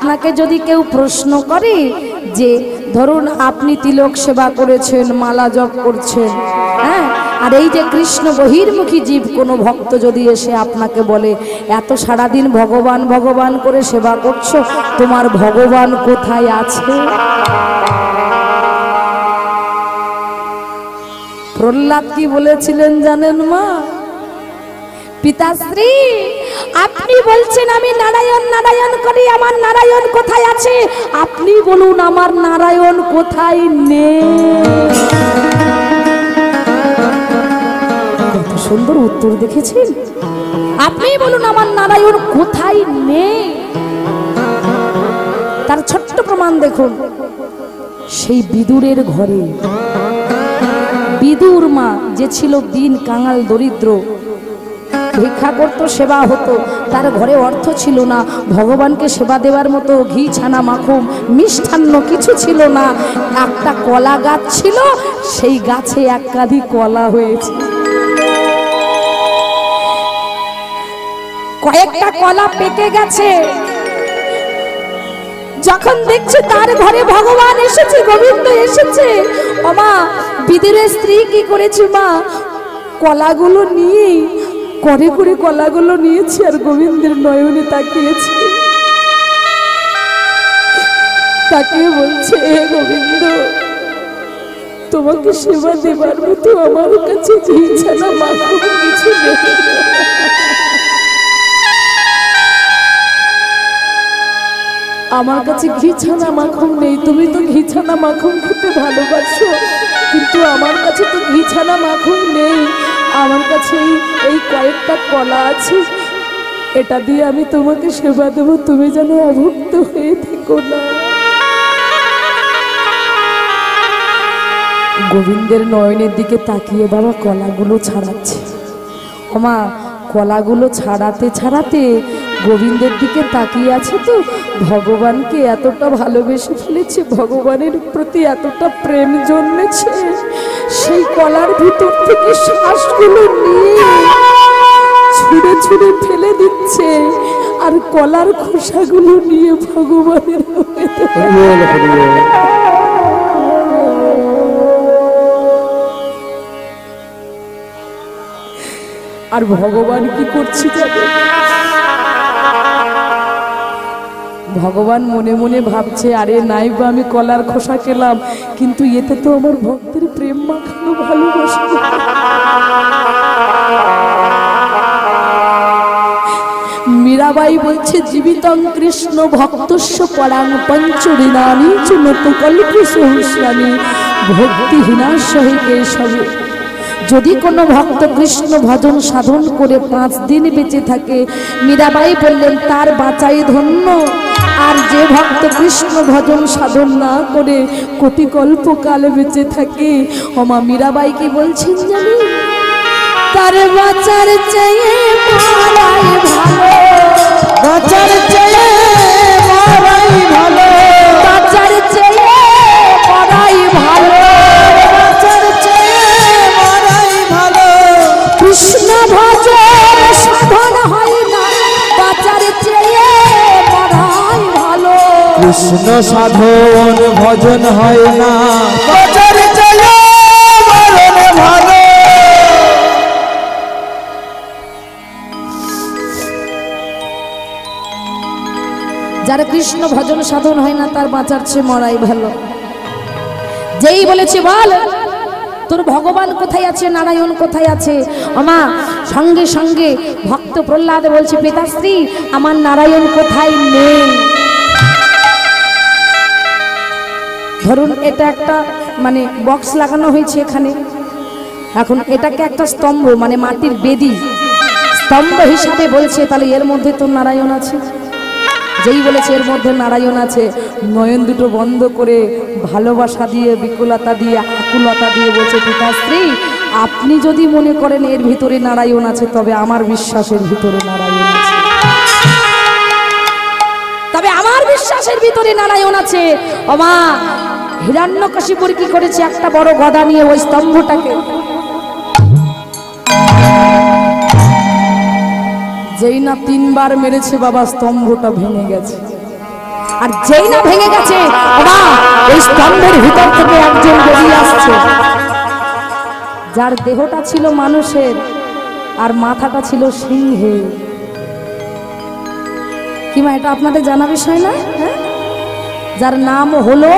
আপনাকে যদি কেউ প্রশ্ন করে যে ধরুন আপনি তিলক সেবা করেছেন, মালা জপ করছেন, হ্যাঁ, আর এই যে কৃষ্ণ বহির্মুখী জীব কোনো ভক্ত যদি এসে আপনাকে বলে এত সারাদিন ভগবান ভগবান করে সেবা করছো, তোমার ভগবান কোথায় আছে? প্রহ্লাদ কি বলেছিলেন জানেন মা? পিতাশ্রী, আপনি বলছেন আমি নারায়ণ নারায়ণ করি, আমার নারায়ণ কোথায় আছে? আপনি বলুন আমার নারায়ণ কোথায় নেই। কত সুন্দর উত্তর দেখেছেন? আপনি বলুন আমার নারায়ণ কোথায় নেই। তার ছোট্ট প্রমাণ দেখুন, সেই বিদুরের ঘরে বিদুর মা যে ছিল দিন কাঙাল দরিদ্র, ভিক্ষা করতো, সেবা হতো, তার ঘরে অর্থ ছিল না, ভগবানকে সেবা দেওয়ার মতো ঘি ছানা মাখন মিষ্টান্ন কিছু ছিল না। একটা কলা গাছ ছিল, সেই গাছে এক কাঁধি কলা হয়েছে, কয়েকটা কলা পেকে গেছে। যখন দেখছে তার ঘরে ভগবান এসেছে, গোবিন্দ এসেছে, ও মা, বিদুরের স্ত্রী কি করেছে মা? কলাগুলো নিয়ে করে করে কলাগুলো নিয়েছি আর গোবিন্দের নয়নে তাকিয়েছি, তাকিয়ে বলছে, হে গোবিন্দ, তোমাকে সেবা দেবার মতো আমার কাছে ঘি ছানা মাখন কিছু নেই। আমার কাছে ঘি ছানা মাখন নেই, তুমি তো ঘি ছানা মাখন খেতে ভালোবাসো, কিন্তু আমার কাছে তো ঘি ছানা মাখন নেই। আমার কাছে এই কয়েকটা কলা আছে, এটা দিয়ে আমি তোমাকে সেবা দেব, তুমি যেন অভুক্ত হয়ে থেকো না। গোবিন্দের নয়নের দিকে তাকিয়ে বাবা কলাগুলো ছাড়াচ্ছে। ওমা, কলাগুলো ছাড়াতে ছাড়াতে গোবিন্দের দিকে তাকিয়ে আছে, তো ভগবানকে এতটা ভালোবেসে ফেলেছে, ভগবানের প্রতি এতটা প্রেম জন্মেছে, সেই কলার ভিতর থেকে শ্বাসগুলো নিয়ে ছুঁড়ে ছুঁড়ে ফেলে দিচ্ছে, আর কলার খোসাগুলো নিয়ে ভগবানের আর ভগবান কি করছে জানে? ভগবান মনে মনে ভাবছে, আরে নাই বা আমি কলার খোসা খেলাম, কিন্তু এতে তো আমার ভক্তের প্রেম মাখানো ভালোবাসা। মীরাবাই বলছে, জীবিতং কৃষ্ণ ভক্তস্য পরাং পঞ্চদিনানি চুনত কল্প সহস্রানি ভক্তিহীনা সহিতে সবে। যদি কোনো ভক্ত কৃষ্ণ ভজন সাধন করে 5 দিন বেঁচে থাকে, মীরাবাই বললেন তার বাঁচাই ধন্য। আর যে ভক্ত কৃষ্ণ ভজন সাধন না করে কোটি কল্পকাল বেঁচে থাকে, ওমা মীরাবাই কি বলছেন জানি? তার বাঁচার চেয়ে মরাই ভালো, বাঁচার চেয়ে মরাই ভালো, বাঁচার চেয়ে মরাই ভালো, বাঁচার চেয়ে মরাই ভালো। কৃষ্ণ ভজন সাধন হয় না, বাঁচার চেয়ে মরাই ভালো। কৃষ্ণ সাধন ভজন হয় না, বাঁচার চেয়ে মরণ ভালো। যার কৃষ্ণ ভজন সাধন হয় না তার বাঁচার চেয়ে মরাই ভালো। যেই বলেছে বল তোর ভগবান কোথায় আছে, নারায়ণ কোথায় আছে, আমা সঙ্গে সঙ্গে ভক্ত প্রহ্লাদ বলছে, পিতাশ্রী আমার নারায়ণ কোথায় নেই। ধরুন এটা একটা মানে বক্স লাগানো হয়েছে এখানে, এখন এটাকে একটা স্তম্ভ মানে মাটির বেদি স্তম্ভ হিসাবে বলছে, তাহলে এর মধ্যে তো নারায়ণ আছে। যেই বলেছে এর মধ্যে নারায়ণ আছে, নয়ন দুটো বন্ধ করে ভালোবাসা দিয়ে, বিকুলতা দিয়ে, আকুলতা দিয়ে বলছে, পিতাশ্রী আপনি যদি মনে করেন এর ভিতরে নারায়ণ আছে, তবে আমার বিশ্বাসের ভিতরে নারায়ণ আছে, তবে আমার বিশ্বাসের ভিতরে নারায়ণ আছে। ওমা, হিরণ্যকশিপুর কি করেছে, একটা বড় গদা নিয়ে ওই স্তম্ভটাকে যেই না 3 বার মেরেছে বাবা, স্তম্ভটা ভেঙে গেছে। আর যেই না ভেঙে গেছে ওমা ওই স্তম্ভের ভিতর থেকে একজন বেরিয়ে আসছে, যার দেহটা ছিল মানুষের আর মাথাটা ছিল সিংহের। কি মা এটা আপনাদের জানা বিষয় না? হ্যাঁ, যার নাম হলো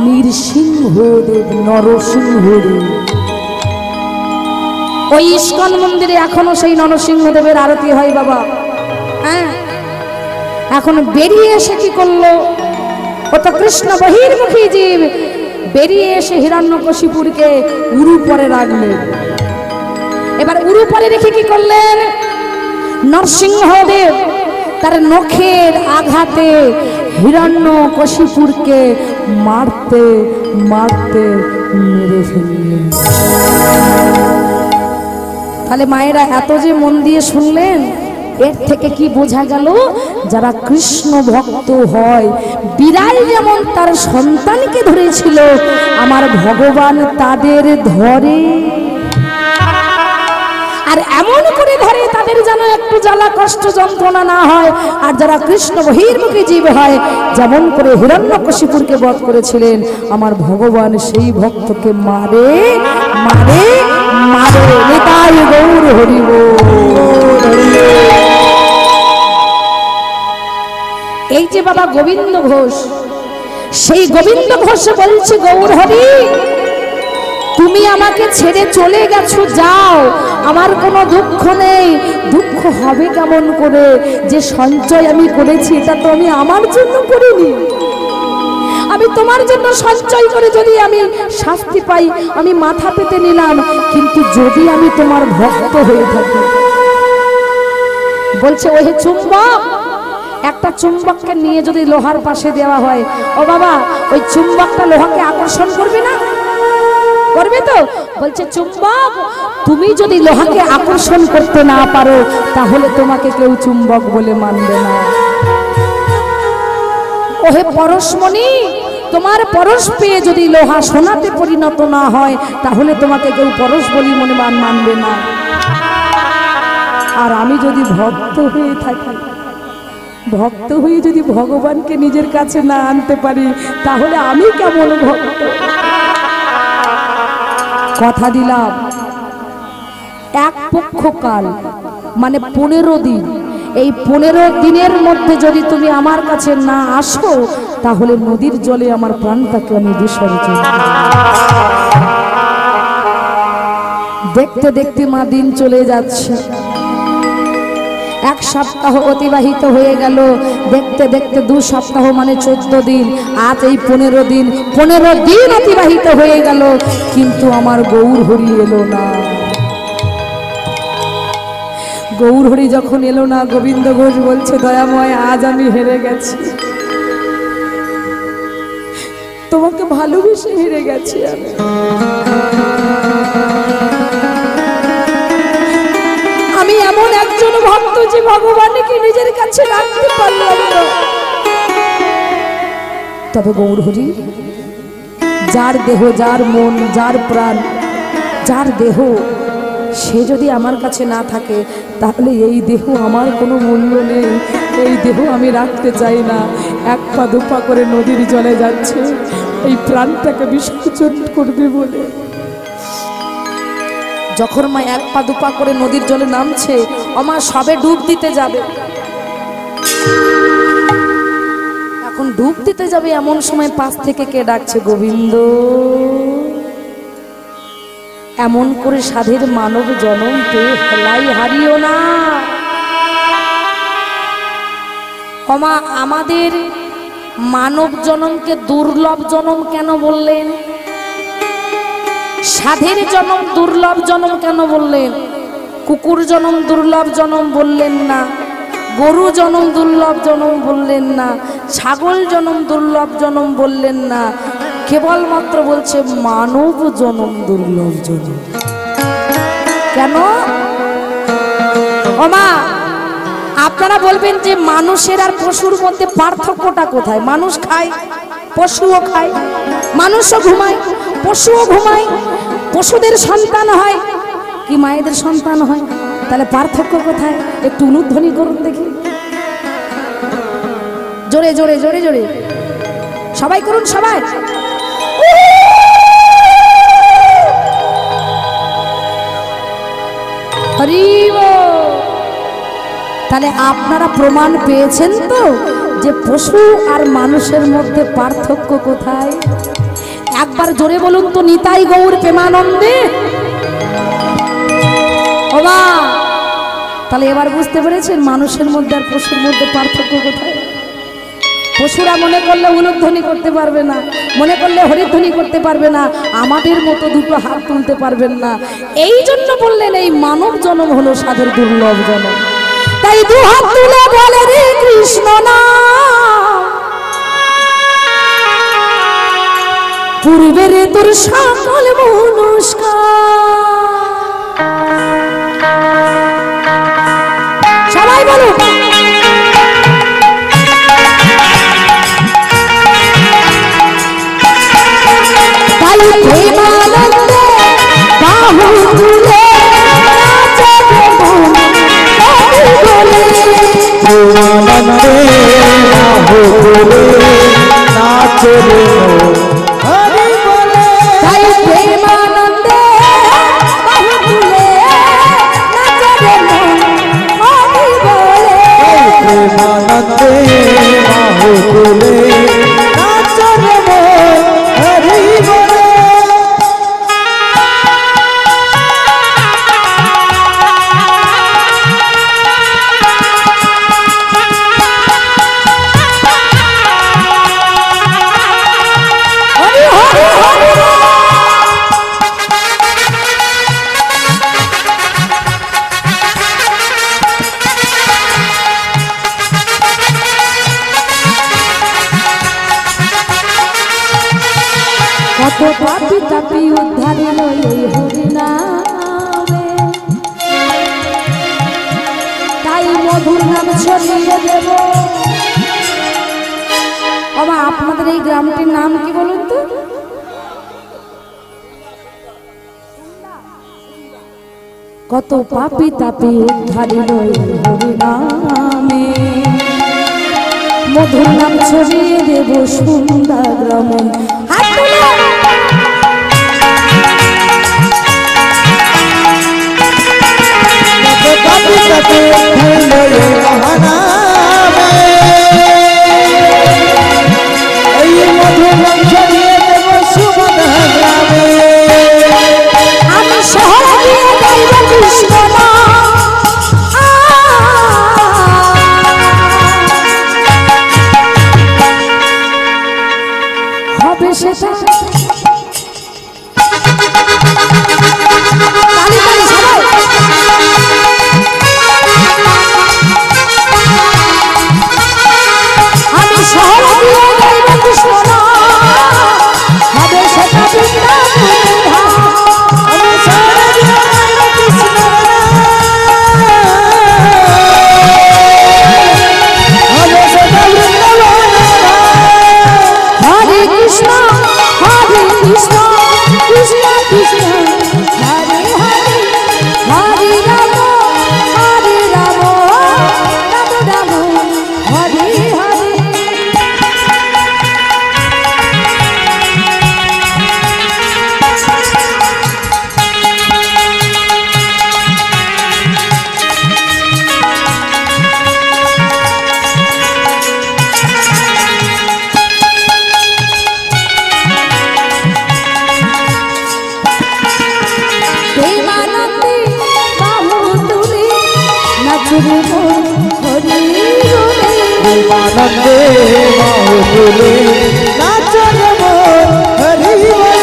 নৃসিংহদেব, নরসিংহদেব। ওই ইস্কন মন্দিরে এখনো সেই নরসিংহদেবের আরতি হয় বাবা। হ্যাঁ, এখন বেরিয়ে এসে কি করলো, ও তো কৃষ্ণ বহির্মুখী জীব, বেরিয়ে এসে হিরণ্যকশিপুরকে উরু পরে রাখলেন। এবার উরু পরে রেখে কি করলেন, নরসিংহদেব তার নখের আঘাতে হিরণ্যকশিপুরকে মারতে মারতে মেরে ফেললেন। তাহলে মায়েরা এত যে মন দিয়ে শুনলেন, এর থেকে কি বোঝা গেল, যারা কৃষ্ণ ভক্ত হয়, বিড়াল যেমন তার সন্তানকে ধরেছিল, আমার ভগবান তাদের ধরে, আর এমন করে ধরে তাদের যেন একটু জ্বালা কষ্ট যন্ত্রণা না হয়। আর যারা কৃষ্ণ বহির্মুখী জীব হয়, যেমন করে হিরণ্যকশিপুরকে বধ করেছিলেন, আমার ভগবান সেই ভক্তকে মারে মারে মারে। নিতাই গৌর হরি বল। এই যে বাবা গোবিন্দ ঘোষ, সেই গোবিন্দ ঘোষ বলছে, গৌর হরি তুমি আমাকে ছেড়ে চলে গেছো, যাও, আমার কোনো দুঃখ নেই। দুঃখ হবে কেমন করে, যে সঞ্চয় আমি করেছি এটা তো আমি আমার জন্য করিনি, আমি তোমার জন্য সঞ্চয় করে যদি আমি শাস্তি পাই আমি মাথা পেতে নিলাম, কিন্তু যদি আমি তোমার ভক্ত হয়ে থাকি। বলছে ওহে চুম্বক, একটা চুম্বককে নিয়ে যদি লোহার পাশে দেওয়া হয়, ও বাবা ওই চুম্বকটা লোহাকে আকর্ষণ করবে না? করবে তো। বলছে চুম্বক তুমি যদি লোহাকে আকর্ষণ করতে না পারো, তাহলে তোমাকে কেউ চুম্বক বলে মানবে না। ওহে পরশমণি, তোমার পরশ পেয়ে যদি লোহা সোনাতে পরিণত না হয়, তাহলে তোমাকে কেউ পরশ বলি মনে মানবে না। আর আমি যদি ভক্ত হয়ে থাকি, ভক্ত হয়ে যদি ভগবানকে নিজের কাছে না আনতে পারি, তাহলে আমি কেমন ভক্ত? কথা দিলাম, এক পক্ষকাল মানে 15 দিন, এই 15 দিনের মধ্যে যদি তুমি আমার কাছে না আসো, তাহলে নদীর জলে আমার প্রাণটাকে আমি বিসর্জন। দেখতে দেখতে মা দিন চলে যাচ্ছে, এক সপ্তাহ অতিবাহিত হয়ে গেল, দেখতে দেখতে 2 সপ্তাহ মানে 14 দিন, আজ এই 15 দিন, 15 দিন অতিবাহিত হয়ে গেল, কিন্তু আমার গৌর হরি এলো না। গৌর হরি যখন এলো না, গোবিন্দ ঘোষ বলছে, দয়াময় আজ আমি হেরে গেছি, তোমাকে ভালোবেসে হেরে গেছি আমি এমন একজন ভক্ত যে ভগবানকে নিজের কাছে রাখতে পারলাম না। তবে গৌর হরি, যার দেহ, যার মন, যার প্রাণ, যার দেহ, সে যদি আমার কাছে না থাকে, তাহলে এই দেহ আমার কোনো মূল্য নেই, এই দেহ আমি রাখতে চাই না। 1 পা 2 পা করে নদীর জলে যাচ্ছে, এই প্রাণটাকে বিসর্জন করবে বলে। যখন মা 1 পা 2 পা করে নদীর জলে নামছে, আমার সবে ডুব দিতে যাবে, এখন ডুব দিতে যাবে, এমন সময় পাশ থেকে কে ডাকছে, গোবিন্দ। এমন করে সাধের মানব জনম পেয়ে হেলাই হারিও না। ক্ষমা, আমাদের মানব জনমকে দুর্লভ জনম কেন বললেন? সাধের জনম দুর্লভ জনম কেন বললেন? কুকুর জনম দুর্লভ জনম বললেন না, গরু জনম দুর্লভ জনম বললেন না, ছাগল জনম দুর্লভ জনম বললেন না, কেবলমাত্র বলছে মানব জনম দুর্লভ জনম। কেন? ওমা, আপনারা বলবেন যে মানুষের আর পশুর মধ্যে পার্থক্যটা কোথায়? মানুষ খায়, পশুও খায়, মানুষও ঘুমায়, পশুও ঘুমায়, পশুদের সন্তান হয় কি মায়েদের সন্তান হয়, তাহলে পার্থক্য কোথায়? একটু অনুধ্বনি করুন দেখি। জোরে জোরে জোরে জোরে সবাই করুন, সবাই। হরি বল। তাহলে আপনারা প্রমাণ পেয়েছেন তো যে পশু আর মানুষের মধ্যে পার্থক্য কোথায়? একবার জোরে বলুন তো, নিতাই গৌর প্রেমানন্দে। ওবা, তাহলে এবার বুঝতে পেরেছেন মানুষের মধ্যে আর পশুর মধ্যে পার্থক্য কোথায়? পশুরা মনে করলে উলুধ্বনি করতে পারবে না, মনে করলে হরিধ্বনি করতে পারবে না, আমাদের মতো দুটো হাত তুলতে পারবেন না। এই জন্য বললেন এই মানব জন্ম হলো সাধুর দুর্লভ জন্ম। তাই দু হাত তুলে বলে রে কৃষ্ণ নাম, পূর্বের তোর সকল মনস্কার। সবাই বলুন। তাই প্রেমানন্দে বাহু তুলে নাচে মন, প্রেমানন্দে বাহু তুলে নাচে মন, হরি বলে। তাই প্রেমানন্দে বাহু তুলে নাচে মন, হরি বলে। প্রেমানন্দে বাহু তুলে নাচে মন, হরি বলে। হরি হরি হরি বল। কত পাপি তাপি উদ্ধারে এই হরি নামে, তাই মধুর নাম ছড়িয়ে দেব। বাবা, আপনাদের এই গ্রামটির নাম কি বলুন তো? কত পাপি তাপি উদ্ধারিল এই হরি নামে, মধুর নাম ছড়িয়ে দেব সুন্দর গ্রামে। হাত তুলে। কপি কপি ধুলো মহানামে, এই মধুর নাম ছড়িয়ে দেব সুমনা গ্রামে। আমি শহর দিয়ে গাইব কৃষ্ণ নাম, হবে সেটা তালি তালি সবাই। আমি শহর দিয়ে গাইব কৃষ্ণ নাম, হবে সেটা বৃন্দাবন ধাম। আমি সারা জীবন কৃষ্ণ হবে সেটা বৃন্দাবন। হরে কৃষ্ণ কৃষ্ণ কৃষ্ণ কৃষ্ণ হরে হরে, হরে রাম রাম রাম হরে হরে। প্রেমানন্দে বাহু তুলে নাচবে মন, হরি বলে। প্রেমানন্দে বাহু তুলে নাচে মন, হরি বলে।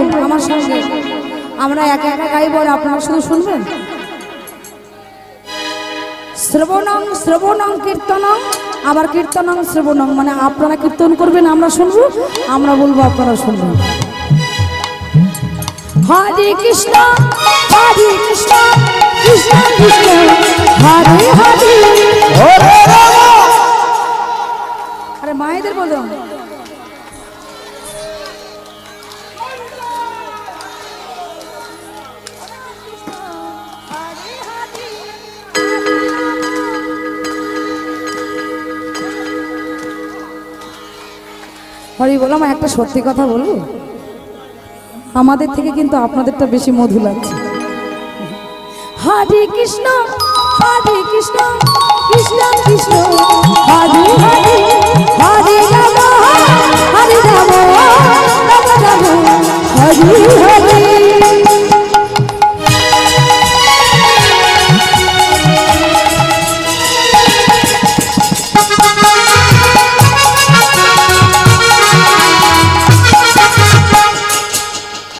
গাইবেন আমার সঙ্গে, আমরা একা একা গাইব আর আপনারা শুধু শুনবেন। শ্রবণং শ্রবণং কীর্তনং, আবার কীর্তনং শ্রবণং, মানে আপনারা কীর্তন করবেন আমরা শুনবো, আমরা বলবো আপনারা শুনবেন। হরে কৃষ্ণ হরে কৃষ্ণ কৃষ্ণ কৃষ্ণ হরে হরে। আরে মায়েদের বলো। হরি বললাম, একটা সত্যি কথা বলবো, আমাদের থেকে কিন্তু আপনাদেরটা বেশি মধু লাগছে। হরে কৃষ্ণ হরে কৃষ্ণ